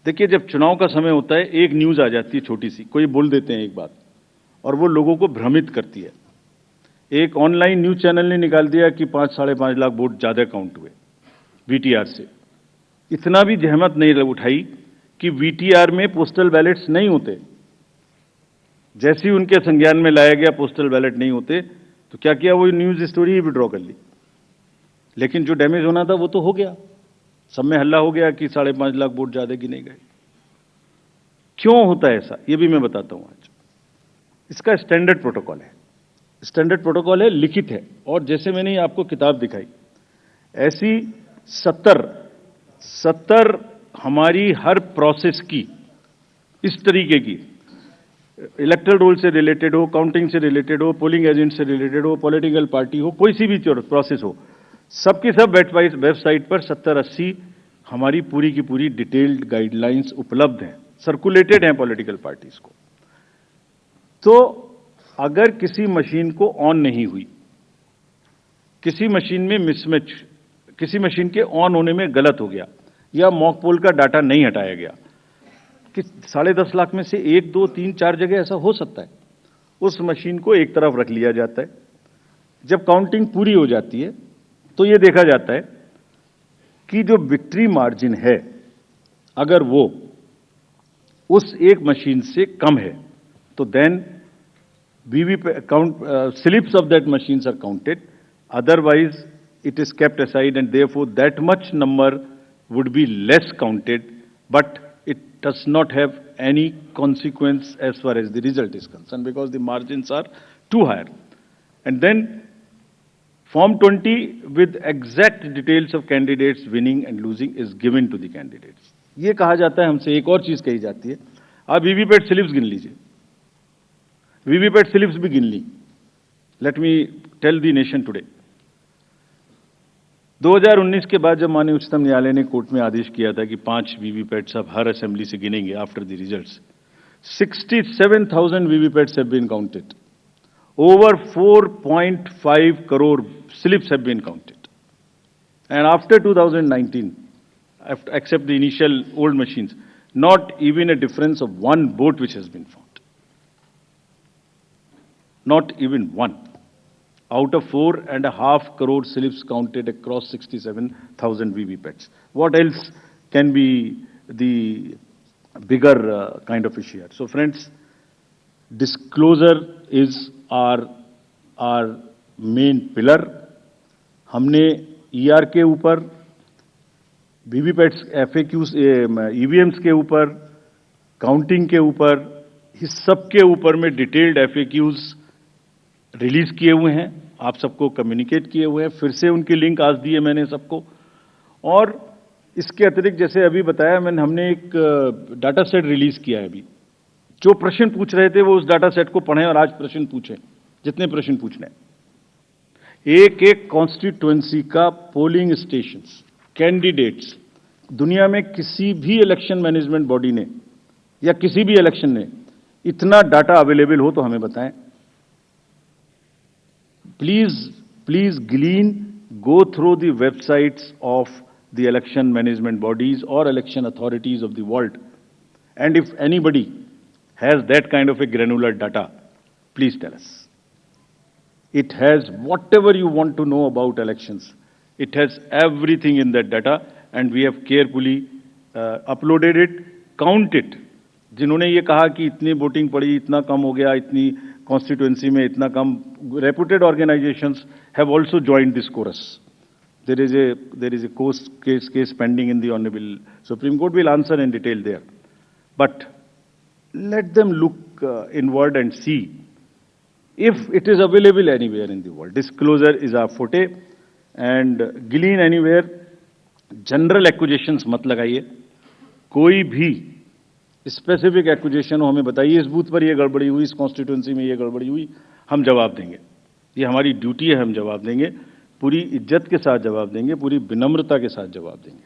देखिए, जब चुनाव का समय होता है, एक न्यूज़ आ जाती है छोटी सी, कोई बोल देते हैं एक बात और वो लोगों को भ्रमित करती है। एक ऑनलाइन न्यूज़ चैनल ने निकाल दिया कि 5 साढ़े 5 लाख वोट ज़्यादा काउंट हुए वीटीआर से। इतना भी जहमत नहीं उठाई कि वीटीआर में पोस्टल बैलेट्स नहीं होते। जैसे ही उनके संज्ञान में लाया गया पोस्टल बैलेट नहीं होते, तो क्या किया, वो न्यूज़ स्टोरी ही विड्रॉ कर ली। लेकिन जो डैमेज होना था वो तो हो गया। सब में हल्ला हो गया कि 5.5 लाख वोट ज़्यादा गिने गए। क्यों होता है ऐसा, ये भी मैं बताता हूं आज। इसका स्टैंडर्ड प्रोटोकॉल है। स्टैंडर्ड प्रोटोकॉल है, लिखित है, और जैसे मैंने आपको किताब दिखाई, ऐसी 70 हमारी हर प्रोसेस की, इस तरीके की, इलेक्टोरल रोल से रिलेटेड हो, काउंटिंग से रिलेटेड हो, पोलिंग एजेंट से रिलेटेड हो, पॉलिटिकल पार्टी हो, कोई सी भी प्रोसेस हो, सबकी सब वेबसाइट पर 70-80 हमारी पूरी की पूरी डिटेल्ड गाइडलाइंस उपलब्ध हैं, सर्कुलेटेड हैं पॉलिटिकल पार्टीज को। तो अगर किसी मशीन को ऑन नहीं हुई, किसी मशीन में मिसमैच, किसी मशीन के ऑन होने में गलत हो गया, या मॉक पोल का डाटा नहीं हटाया गया, कि 10.5 लाख में से 1, 2, 3, 4 जगह ऐसा हो सकता है, उस मशीन को एक तरफ रख लिया जाता है। जब काउंटिंग पूरी हो जाती है तो यह देखा जाता है कि जो विक्ट्री मार्जिन है, अगर वो उस एक मशीन से कम है, तो then slips of that machines are counted. Otherwise, it is kept aside, and therefore that much number would be less counted, but it does not have any consequence as far as the result is concerned, because the margins are too high. And then Form 20 with exact details of candidates winning and losing is given to the candidates. ये कहा जाता है हमसे, एक और चीज कही जाती है, आप वीवीपैट स्लिप्स गिन लीजिए। वीवीपैट स्लिप्स भी गिन ली। Let me tell the nation today. 2019 के बाद जब माननीय उच्चतम न्यायालय ने कोर्ट में आदेश किया था कि 5 वीवीपैट्स अब हर असेंबली से गिनेंगे after the results, 67,000 VVPATs have been counted. Over 4.5 crore slips have been counted. And after 2019, except the initial old machines, not even a difference of one vote which has been found. Not even one. Out of 4.5 crore slips counted across 67,000 VVPATs. What else can be the bigger kind of issue here? So friends, disclosure is our main pillar. हमने ER के ऊपर, वीवीपैट्स, FAQs, EVMs के ऊपर, counting के ऊपर, इस सब के ऊपर में डिटेल्ड एफएक्यूज रिलीज किए हुए हैं, आप सबको कम्युनिकेट किए हुए हैं। फिर से उनकी लिंक आज दिए मैंने सबको। और इसके अतिरिक्त जैसे अभी बताया मैंने, हमने एक डाटा सेट रिलीज किया है अभी। जो प्रश्न पूछ रहे थे वो उस डाटा सेट को पढ़ें और आज प्रश्न पूछें, जितने प्रश्न पूछने। एक एक कॉन्स्टिट्यूएंसी का पोलिंग स्टेशंस, कैंडिडेट्स, दुनिया में किसी भी इलेक्शन मैनेजमेंट बॉडी ने या किसी भी इलेक्शन ने इतना डाटा अवेलेबल हो तो हमें बताएं। Please glean, go through the websites of the election management bodies or election authorities of the world, and if anybody has that kind of a granular data, please tell us. It has whatever you want to know about elections. It has everything in that data, and we have carefully uploaded it, count it. जिन्होंने ये कहा कि इतनी voting पड़ी, इतना कम हो गया, इतनी कॉन्स्टिट्यूएंसी में इतना कम, reputed organizations have also joined this chorus. There is a case pending in the Honorable Supreme Court. We'll answer in detail there. But let them look inward and see if it is available anywhere in the world. Disclosure is our forte, and glean anywhere. General accusations मत लगाइए। कोई भी specific accusation हो हमें बताइए, इस booth पर ये गड़बड़ी हुई, इस कॉन्स्टिट्यूएंसी में ये गड़बड़ी हुई, हम जवाब देंगे। ये हमारी ड्यूटी है, हम जवाब देंगे, पूरी इज्जत के साथ जवाब देंगे, पूरी विनम्रता के साथ जवाब देंगे।